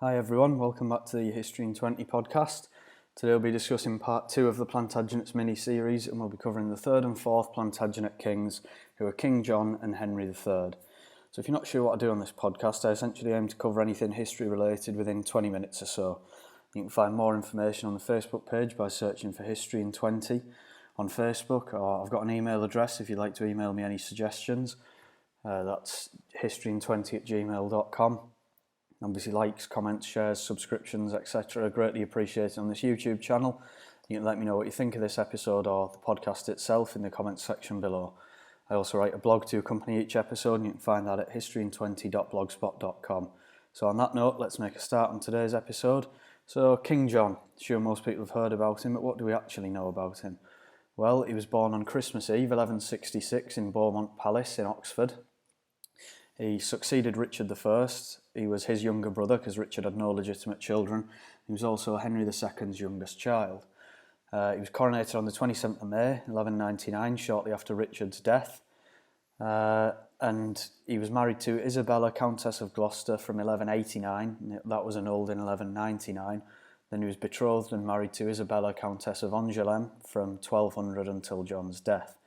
Hi everyone, welcome back to the History in 20 podcast. Today we'll be discussing part 2 of the Plantagenets Mini-Series, and we'll be covering the 3rd and 4th Plantagenet kings, who are King John and Henry III. So if you're not sure what I do on this podcast, I essentially aim to cover anything history related within 20 minutes or so. You can find more information on the Facebook page by searching for History in 20 on Facebook, or I've got an email address if you'd like to email me any suggestions. That's historyin20@gmail.com. Obviously, likes, comments, shares, subscriptions, etc. are greatly appreciated on this YouTube channel. You can let me know what you think of this episode or the podcast itself in the comments section below. I also write a blog to accompany each episode, and you can find that at historyin20.blogspot.com. So on that note, let's make a start on today's episode. So King John, sure most people have heard about him, but what do we actually know about him? Well, he was born on Christmas Eve, 1166 in Beaumont Palace in Oxford. He succeeded Richard I. He was his younger brother because Richard had no legitimate children. He was also Henry II's youngest child. He was coronated on the 27th of May, 1199, shortly after Richard's death. And he was married to Isabella, Countess of Gloucester, from 1189. That was annulled in 1199. Then he was betrothed and married to Isabella, Countess of Angoulême, from 1200 until John's death.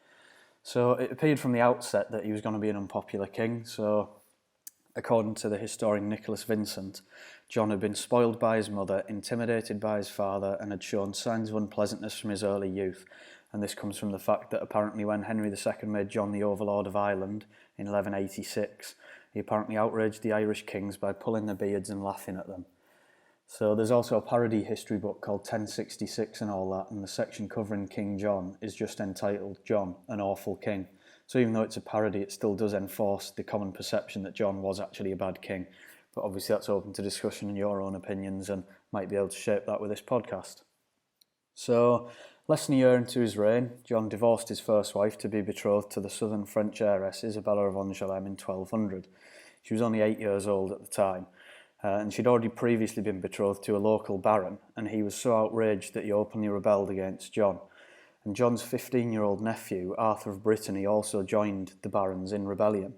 So it appeared from the outset that he was going to be an unpopular king. So according to the historian Nicholas Vincent, John had been spoiled by his mother, intimidated by his father, and had shown signs of unpleasantness from his early youth. And this comes from the fact that apparently when Henry II made John the Overlord of Ireland in 1186, he apparently outraged the Irish kings by pulling their beards and laughing at them. So there's also a parody history book called 1066 and all that, and the section covering King John is just entitled John, an Awful King. So even though it's a parody, it still does enforce the common perception that John was actually a bad king. But obviously that's open to discussion and your own opinions, and might be able to shape that with this podcast. So less than a year into his reign, John divorced his first wife to be betrothed to the southern French heiress Isabella of Angoulême in 1200. She was only 8 years old at the time. And she'd already previously been betrothed to a local baron, and he was so outraged that he openly rebelled against John. And John's 15-year-old nephew, Arthur of Brittany, also joined the barons in rebellion.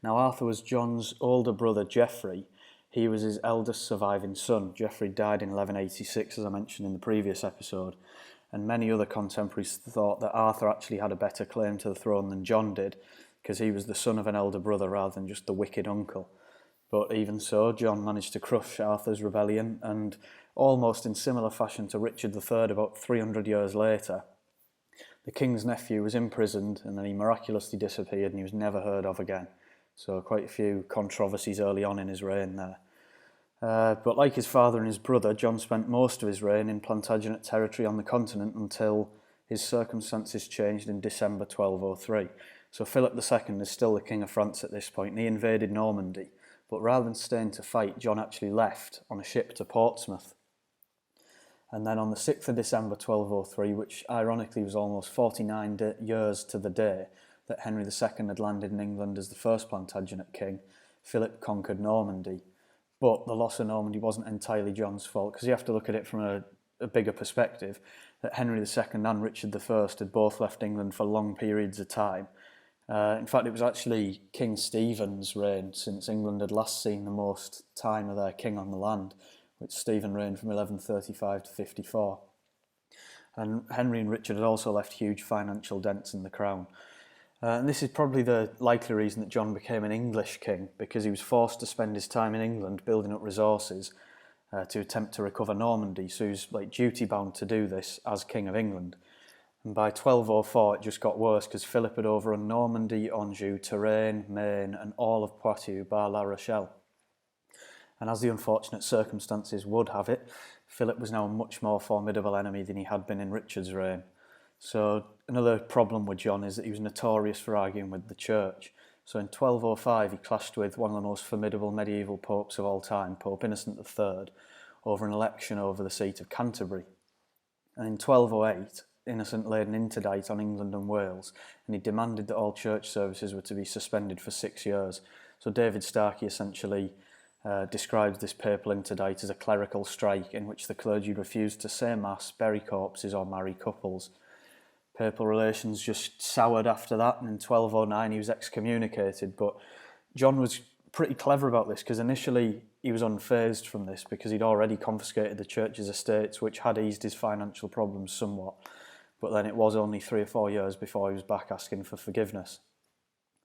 Now, Arthur was John's older brother, Geoffrey. He was his eldest surviving son. Geoffrey died in 1186, as I mentioned in the previous episode, and many other contemporaries thought that Arthur actually had a better claim to the throne than John did, because he was the son of an elder brother rather than just the wicked uncle. But even so, John managed to crush Arthur's rebellion, and almost in similar fashion to Richard III about 300 years later, the king's nephew was imprisoned and then he miraculously disappeared and he was never heard of again. So quite a few controversies early on in his reign there. But like his father and his brother, John spent most of his reign in Plantagenet territory on the continent until his circumstances changed in December 1203. So Philip II is still the King of France at this point, and he invaded Normandy. But rather than staying to fight, John actually left on a ship to Portsmouth. And then on the 6th of December 1203, which ironically was almost 49 years to the day that Henry II had landed in England as the first Plantagenet king, Philip conquered Normandy. But the loss of Normandy wasn't entirely John's fault, because you have to look at it from a bigger perspective, that Henry II and Richard I had both left England for long periods of time. In fact, it was actually King Stephen's reign since England had last seen the most time of their king on the land, which Stephen reigned from 1135 to 54. And Henry and Richard had also left huge financial dents in the crown. And this is probably the likely reason that John became an English king, because he was forced to spend his time in England building up resources to attempt to recover Normandy. So he was duty-bound to do this as King of England. And by 1204 it just got worse, because Philip had overrun Normandy, Anjou, Touraine, Maine and all of Poitou bar La Rochelle. And as the unfortunate circumstances would have it, Philip was now a much more formidable enemy than he had been in Richard's reign. So another problem with John is that he was notorious for arguing with the church. So in 1205 he clashed with one of the most formidable medieval popes of all time, Pope Innocent III, over an election over the seat of Canterbury. And in 1208, Innocent laid an interdict on England and Wales, and he demanded that all church services were to be suspended for 6 years. So David Starkey essentially describes this papal interdict as a clerical strike in which the clergy refused to say mass, bury corpses or marry couples. Papal relations just soured after that, and in 1209 he was excommunicated, but John was pretty clever about this, because initially he was unfazed from this because he'd already confiscated the church's estates, which had eased his financial problems somewhat. But then it was only 3 or 4 years before he was back asking for forgiveness.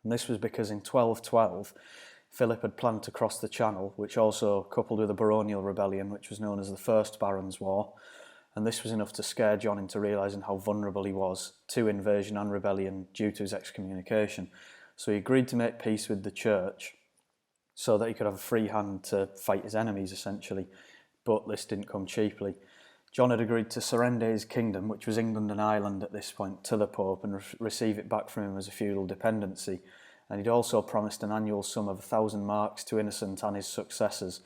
And this was because in 1212, Philip had planned to cross the Channel, which also coupled with a baronial rebellion, which was known as the First Barons' War. And this was enough to scare John into realising how vulnerable he was to invasion and rebellion due to his excommunication. So he agreed to make peace with the church so that he could have a free hand to fight his enemies, essentially. But this didn't come cheaply. John had agreed to surrender his kingdom, which was England and Ireland at this point, to the Pope and receive it back from him as a feudal dependency. And he'd also promised an annual sum of 1,000 marks to Innocent and his successors.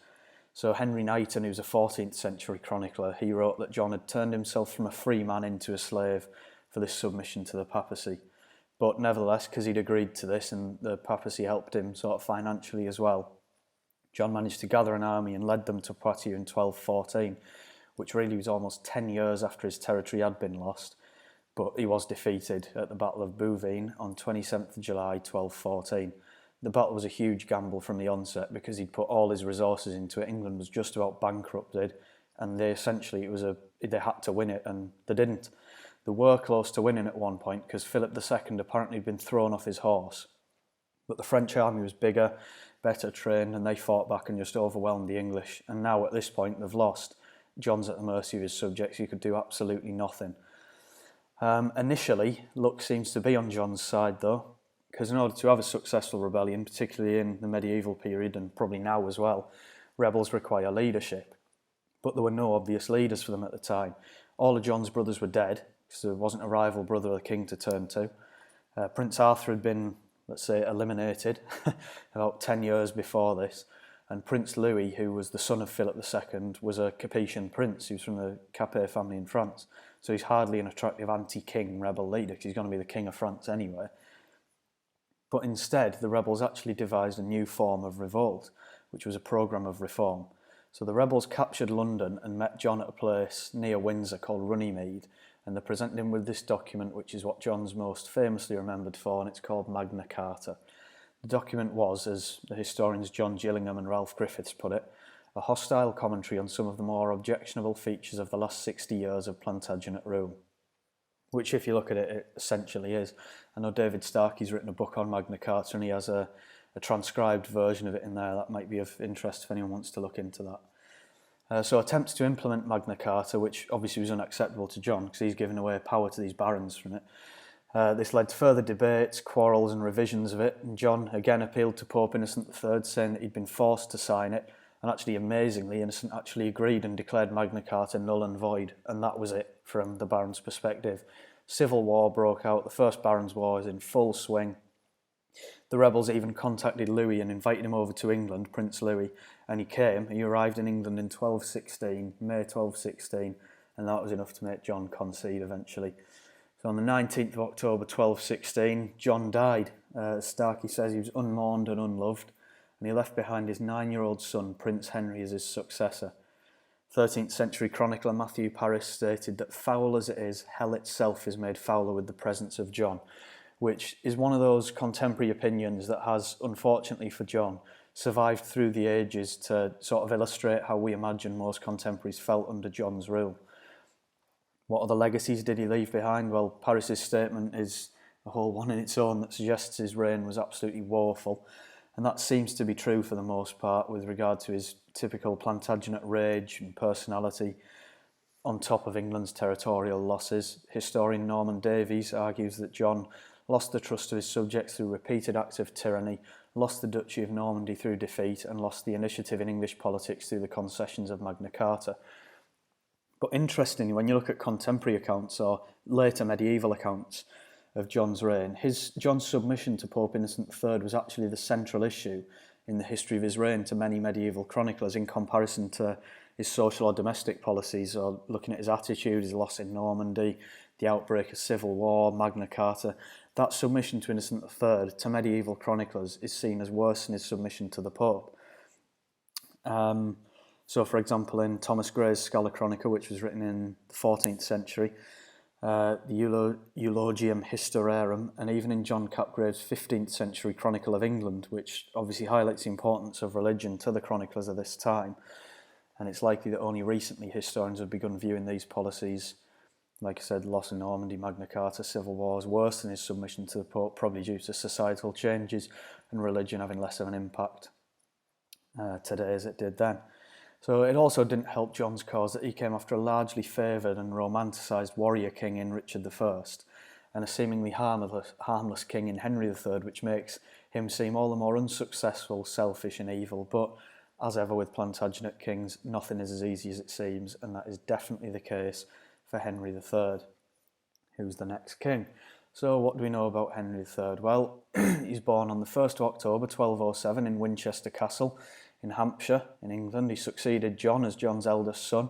So Henry Knighton, who's a 14th century chronicler, he wrote that John had turned himself from a free man into a slave for this submission to the papacy. But nevertheless, because he'd agreed to this and the papacy helped him sort of financially as well, John managed to gather an army and led them to Poitiers in 1214, which really was almost 10 years after his territory had been lost. But he was defeated at the Battle of Bouvines on 27th July 1214. The battle was a huge gamble from the onset because he'd put all his resources into it. England was just about bankrupted, and they had to win it, and they didn't. They were close to winning at one point because Philip II apparently had been thrown off his horse. But the French army was bigger, better trained, and they fought back and just overwhelmed the English. And now at this point they've lost. John's at the mercy of his subjects. He could do absolutely nothing. Initially, luck seems to be on John's side though, because in order to have a successful rebellion, particularly in the medieval period and probably now as well, rebels require leadership. But there were no obvious leaders for them at the time. All of John's brothers were dead, because there wasn't a rival brother of the king to turn to. Prince Arthur had been, let's say, eliminated about 10 years before this, and Prince Louis, who was the son of Philip II, was a Capetian prince. He was from the Capet family in France, so he's hardly an attractive anti-king rebel leader, because he's going to be the king of France anyway. But instead, the rebels actually devised a new form of revolt, which was a programme of reform. So the rebels captured London and met John at a place near Windsor called Runnymede, and they presented him with this document, which is what John's most famously remembered for, and it's called Magna Carta. The document was, as the historians John Gillingham and Ralph Griffiths put it, a hostile commentary on some of the more objectionable features of the last 60 years of Plantagenet rule. Which, if you look at it, it essentially is. I know David Starkey's written a book on Magna Carta, and he has a transcribed version of it in there that might be of interest if anyone wants to look into that. So attempts to implement Magna Carta, which obviously was unacceptable to John because he's given away power to these barons from it. This led to further debates, quarrels and revisions of it, and John again appealed to Pope Innocent III, saying that he'd been forced to sign it, and actually amazingly Innocent actually agreed and declared Magna Carta null and void, and that was it from the barons' perspective. Civil war broke out, the First Barons' War is in full swing. The rebels even contacted Louis and invited him over to England, Prince Louis, and he came. He arrived in England in May 1216, and that was enough to make John concede eventually. So on the 19th of October 1216, John died. Starkey says he was unmourned and unloved, and he left behind his 9-year-old son, Prince Henry, as his successor. 13th century chronicler Matthew Paris stated that foul as it is, hell itself is made fouler with the presence of John, which is one of those contemporary opinions that has, unfortunately for John, survived through the ages to sort of illustrate how we imagine most contemporaries felt under John's rule. What other legacies did he leave behind? Well, Paris's statement is a whole one in its own that suggests his reign was absolutely woeful, and that seems to be true for the most part with regard to his typical Plantagenet rage and personality, on top of England's territorial losses. Historian Norman Davies argues that John lost the trust of his subjects through repeated acts of tyranny, lost the Duchy of Normandy through defeat, and lost the initiative in English politics through the concessions of Magna Carta. But interestingly, when you look at contemporary accounts or later medieval accounts of John's reign, John's submission to Pope Innocent III was actually the central issue in the history of his reign to many medieval chroniclers in comparison to his social or domestic policies, or looking at his attitude, his loss in Normandy, the outbreak of civil war, Magna Carta. That submission to Innocent III to medieval chroniclers is seen as worse than his submission to the Pope. So, for example, in Thomas Gray's Scholar Chronica, which was written in the 14th century, the Eulogium Historiarum, and even in John Capgrave's 15th century Chronicle of England, which obviously highlights the importance of religion to the chroniclers of this time. And it's likely that only recently historians have begun viewing these policies, like I said, loss of Normandy, Magna Carta, civil wars, worse than his submission to the Pope, probably due to societal changes and religion having less of an impact today as it did then. So it also didn't help John's cause that he came after a largely favoured and romanticised warrior king in Richard I, and a seemingly harmless king in Henry III, which makes him seem all the more unsuccessful, selfish and evil. But as ever with Plantagenet kings, nothing is as easy as it seems, and that is definitely the case for Henry III, who's the next king. So what do we know about Henry III? Well, he's born on the 1st of October 1207 in Winchester Castle in Hampshire in England. He succeeded John as John's eldest son.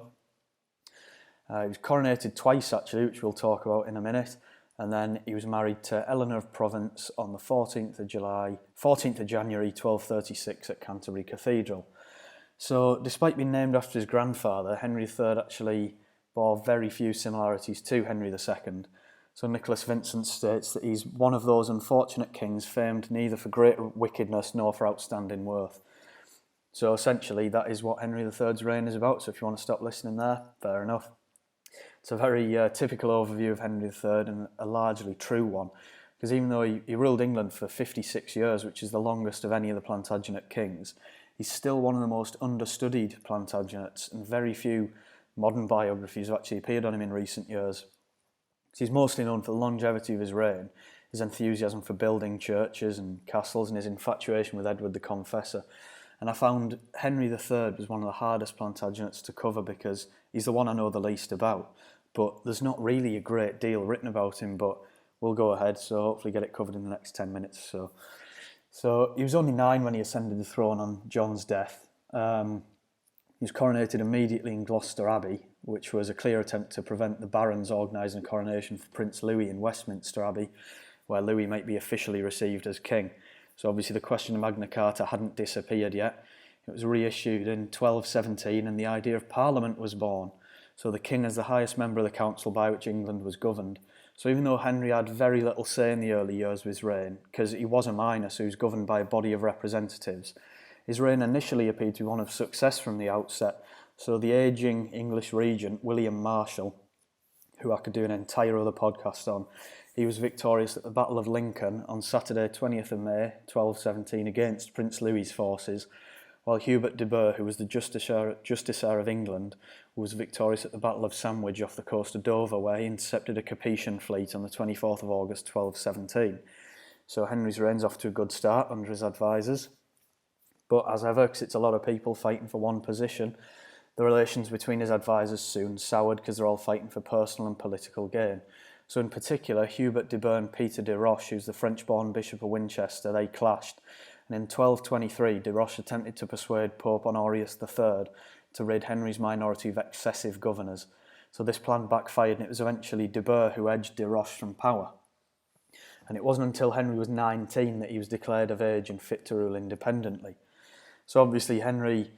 He was coronated twice actually, which we'll talk about in a minute, and then he was married to Eleanor of Provence on the 14th of January 1236 at Canterbury Cathedral. So despite being named after his grandfather, Henry III actually bore very few similarities to Henry II. So Nicholas Vincent states that he's one of those unfortunate kings famed neither for great wickedness nor for outstanding worth. So essentially that is what Henry III's reign is about, so if you want to stop listening there, fair enough. It's a very typical overview of Henry III and a largely true one, because even though he ruled England for 56 years, which is the longest of any of the Plantagenet kings, he's still one of the most understudied Plantagenets, and very few modern biographies have actually appeared on him in recent years. He's mostly known for the longevity of his reign, his enthusiasm for building churches and castles, and his infatuation with Edward the Confessor. And I found Henry III was one of the hardest Plantagenets to cover because he's the one I know the least about. But there's not really a great deal written about him, but we'll go ahead, so hopefully get it covered in the next 10 minutes or so. So he was only 9 when he ascended the throne on John's death. He was coronated immediately in Gloucester Abbey, which was a clear attempt to prevent the barons organising a coronation for Prince Louis in Westminster Abbey, where Louis might be officially received as king. So obviously the question of Magna Carta hadn't disappeared yet. It was reissued in 1217 and the idea of Parliament was born. So the king as the highest member of the council by which England was governed. So even though Henry had very little say in the early years of his reign, because he was a minor, so he was governed by a body of representatives, his reign initially appeared to be one of success from the outset. So the ageing English regent, William Marshal, who I could do an entire other podcast on, he was victorious at the Battle of Lincoln on Saturday 20th of May 1217 against Prince Louis's forces, while Hubert de Burgh, who was the Justiciar of England, was victorious at the Battle of Sandwich off the coast of Dover, where he intercepted a Capetian fleet on the 24th of August 1217. So Henry's reign's off to a good start under his advisors. But as ever, because it's a lot of people fighting for one position, the relations between his advisors soon soured because they're all fighting for personal and political gain. So in particular, Hubert de Burgh and Peter de Roche, who's the French-born Bishop of Winchester, they clashed. And in 1223, de Roche attempted to persuade Pope Honorius III to rid Henry's minority of excessive governors. So this plan backfired, and it was eventually de Burgh who edged de Roche from power. And it wasn't until Henry was 19 that he was declared of age and fit to rule independently. So obviously Henry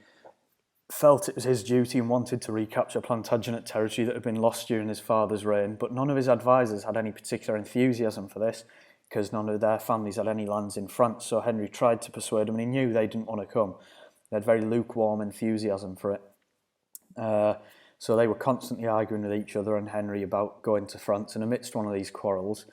felt it was his duty and wanted to recapture Plantagenet territory that had been lost during his father's reign, but none of his advisors had any particular enthusiasm for this, because none of their families had any lands in France, so Henry tried to persuade them, and he knew they didn't want to come. They had very lukewarm enthusiasm for it. So they were constantly arguing with each other and Henry about going to France, and amidst one of these quarrels,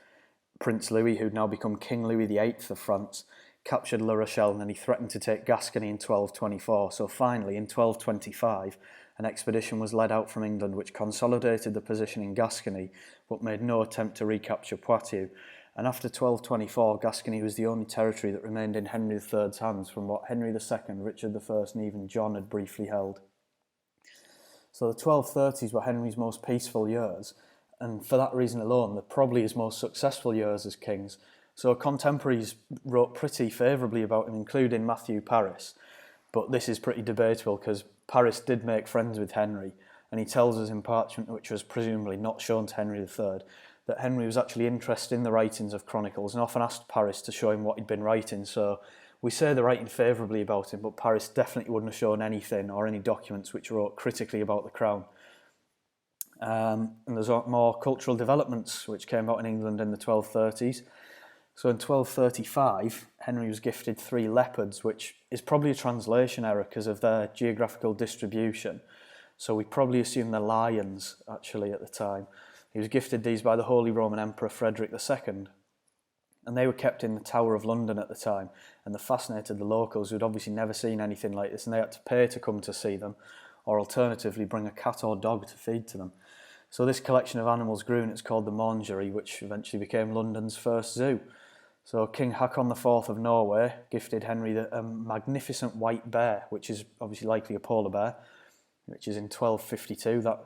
Prince Louis, who'd now become King Louis VIII of France, captured La Rochelle, and then he threatened to take Gascony in 1224. So finally, in 1225, an expedition was led out from England which consolidated the position in Gascony, but made no attempt to recapture Poitou. And after 1224, Gascony was the only territory that remained in Henry III's hands from what Henry II, Richard I, and even John had briefly held. So the 1230s were Henry's most peaceful years, and for that reason alone, they're probably his most successful years as kings. So contemporaries wrote pretty favourably about him, including Matthew Paris. But this is pretty debatable because Paris did make friends with Henry, and he tells us in parchment, which was presumably not shown to Henry III, that Henry was actually interested in the writings of chronicles and often asked Paris to show him what he'd been writing. So we say they're writing favourably about him, but Paris definitely wouldn't have shown anything or any documents which wrote critically about the crown. And there's more cultural developments which came out in England in the 1230s. So in 1235, Henry was gifted 3 leopards, which is probably a translation error because of their geographical distribution. So we probably assume they're lions, actually, at the time. He was gifted these by the Holy Roman Emperor Frederick II. And they were kept in the Tower of London at the time. And they fascinated the locals who'd obviously never seen anything like this, and they had to pay to come to see them, or alternatively bring a cat or dog to feed to them. So this collection of animals grew, and it's called the Menagerie, which eventually became London's first zoo. So King Haakon IV of Norway gifted Henry a magnificent white bear, which is obviously likely a polar bear, which is in 1252. That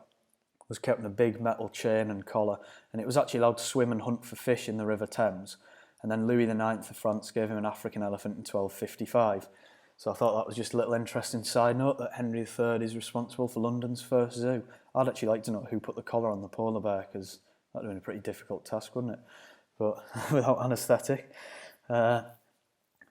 was kept in a big metal chain and collar, and it was actually allowed to swim and hunt for fish in the River Thames. And then Louis IX of France gave him an African elephant in 1255. So I thought that was just a little interesting side note that Henry III is responsible for London's first zoo. I'd actually like to know who put the collar on the polar bear, because that would have been a pretty difficult task, wouldn't it? But without anaesthetic. But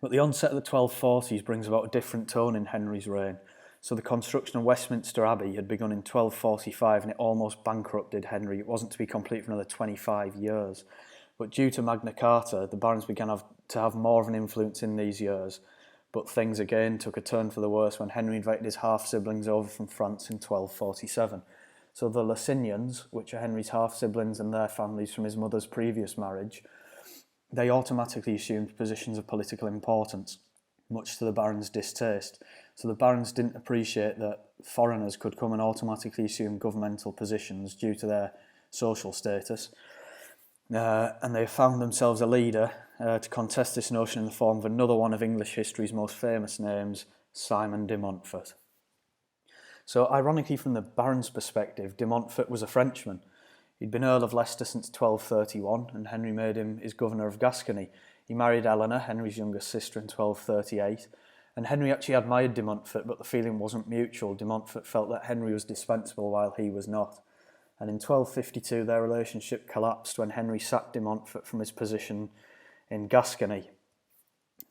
the onset of the 1240s brings about a different tone in Henry's reign. So the construction of Westminster Abbey had begun in 1245, and it almost bankrupted Henry. It wasn't to be complete for another 25 years. But due to Magna Carta, the barons began to have more of an influence in these years. But things again took a turn for the worse when Henry invited his half-siblings over from France in 1247. So the Licinians, which are Henry's half-siblings and their families from his mother's previous marriage, they automatically assumed positions of political importance, much to the barons' distaste. So the barons didn't appreciate that foreigners could come and automatically assume governmental positions due to their social status. And they found themselves a leader to contest this notion in the form of another one of English history's most famous names, Simon de Montfort. So ironically, from the baron's perspective, de Montfort was a Frenchman. He'd been Earl of Leicester since 1231, and Henry made him his governor of Gascony. He married Eleanor, Henry's youngest sister, in 1238, and Henry actually admired de Montfort, but the feeling wasn't mutual. De Montfort felt that Henry was dispensable while he was not. And in 1252, their relationship collapsed when Henry sacked de Montfort from his position in Gascony.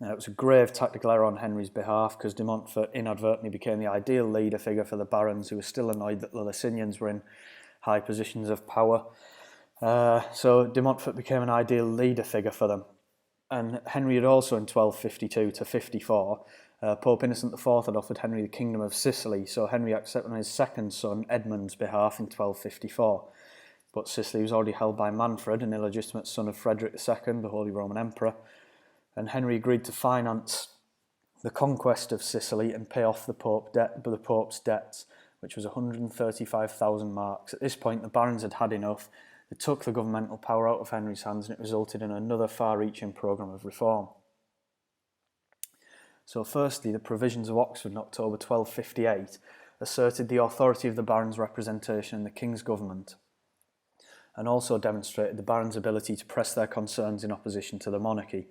It was a grave tactical error on Henry's behalf, because de Montfort inadvertently became the ideal leader figure for the barons, who were still annoyed that the Licinians were in high positions of power. So de Montfort became an ideal leader figure for them. And Henry had also, in 1252 to 54, Pope Innocent IV had offered Henry the kingdom of Sicily, so Henry accepted on his second son, Edmund's behalf in 1254. But Sicily was already held by Manfred, an illegitimate son of Frederick II, the Holy Roman Emperor, and Henry agreed to finance the conquest of Sicily and pay off the Pope's debts, which was 135,000 marks. At this point, the barons had had enough. They took the governmental power out of Henry's hands, and it resulted in another far-reaching programme of reform. So firstly, the provisions of Oxford in October 1258 asserted the authority of the barons' representation in the king's government, and also demonstrated the barons' ability to press their concerns in opposition to the monarchy.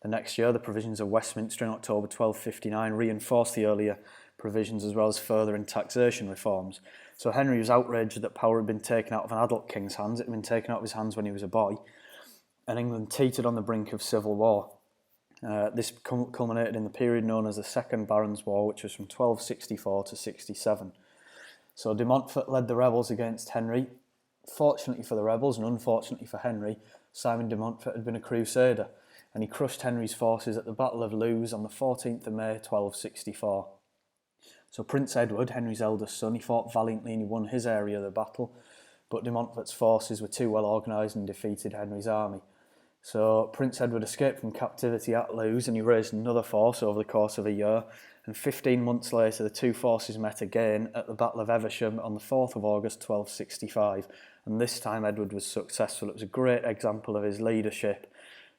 The next year, the provisions of Westminster in October 1259 reinforced the earlier provisions, as well as further in taxation reforms. So Henry was outraged that power had been taken out of an adult king's hands. It had been taken out of his hands when he was a boy, and England teetered on the brink of civil war. This culminated in the period known as the Second Barons' War, which was from 1264 to 67. So de Montfort led the rebels against Henry. Fortunately for the rebels, and unfortunately for Henry, Simon de Montfort had been a crusader, and he crushed Henry's forces at the Battle of Lewes on the 14th of May 1264. So Prince Edward, Henry's eldest son, he fought valiantly and he won his area of the battle, but de Montfort's forces were too well organised and defeated Henry's army. So Prince Edward escaped from captivity at Lewes, and he raised another force over the course of a year, and 15 months later the two forces met again at the Battle of Evesham on the 4th of August 1265, and this time Edward was successful. It was a great example of his leadership,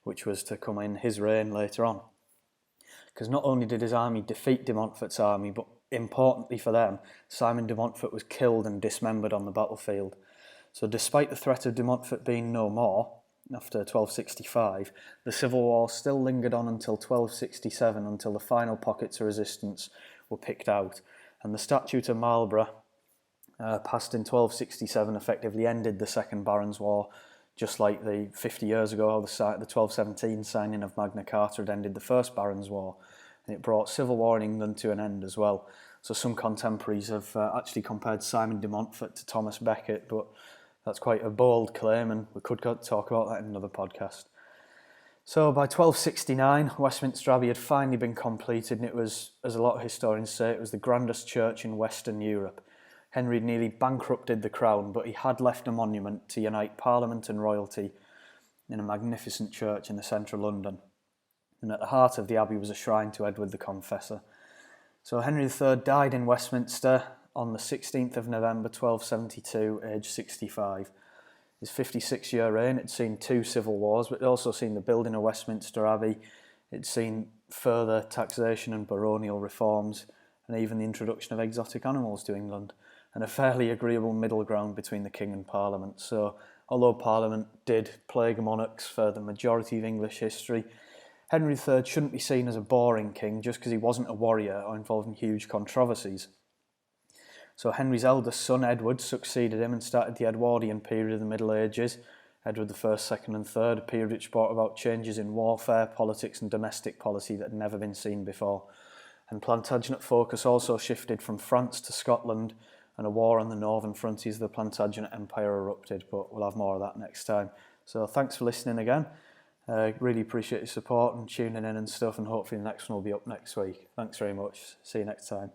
which was to come in his reign later on. Because not only did his army defeat de Montfort's army, but importantly for them, Simon de Montfort was killed and dismembered on the battlefield. So despite the threat of de Montfort being no more, after 1265, the civil war still lingered on until 1267, until the final pockets of resistance were picked out. And the Statute of Marlborough, passed in 1267, effectively ended the Second Barons' War, just like the 50 years ago, how the 1217 signing of Magna Carta had ended the First Barons' War, and it brought civil war in England to an end as well. So some contemporaries have actually compared Simon de Montfort to Thomas Becket, but that's quite a bold claim, and we could talk about that in another podcast. So by 1269, Westminster Abbey had finally been completed, and it was, as a lot of historians say, it was the grandest church in Western Europe. Henry had nearly bankrupted the crown, but he had left a monument to unite Parliament and royalty in a magnificent church in the centre of London. And at the heart of the abbey was a shrine to Edward the Confessor. So Henry III died in Westminster on the 16th of November 1272, aged 65. His 56-year reign had seen 2 civil wars, but it also seen the building of Westminster Abbey. It's seen further taxation and baronial reforms, and even the introduction of exotic animals to England, and a fairly agreeable middle ground between the King and Parliament. So, although Parliament did plague monarchs for the majority of English history, Henry III shouldn't be seen as a boring king just because he wasn't a warrior or involved in huge controversies. So Henry's eldest son, Edward, succeeded him and started the Edwardian period of the Middle Ages, Edward I, II and III, a period which brought about changes in warfare, politics and domestic policy that had never been seen before. And Plantagenet focus also shifted from France to Scotland, and a war on the northern frontiers of the Plantagenet Empire erupted, but we'll have more of that next time. So thanks for listening again. Really appreciate your support and tuning in and stuff, and hopefully the next one will be up next week. Thanks very much. See you next time.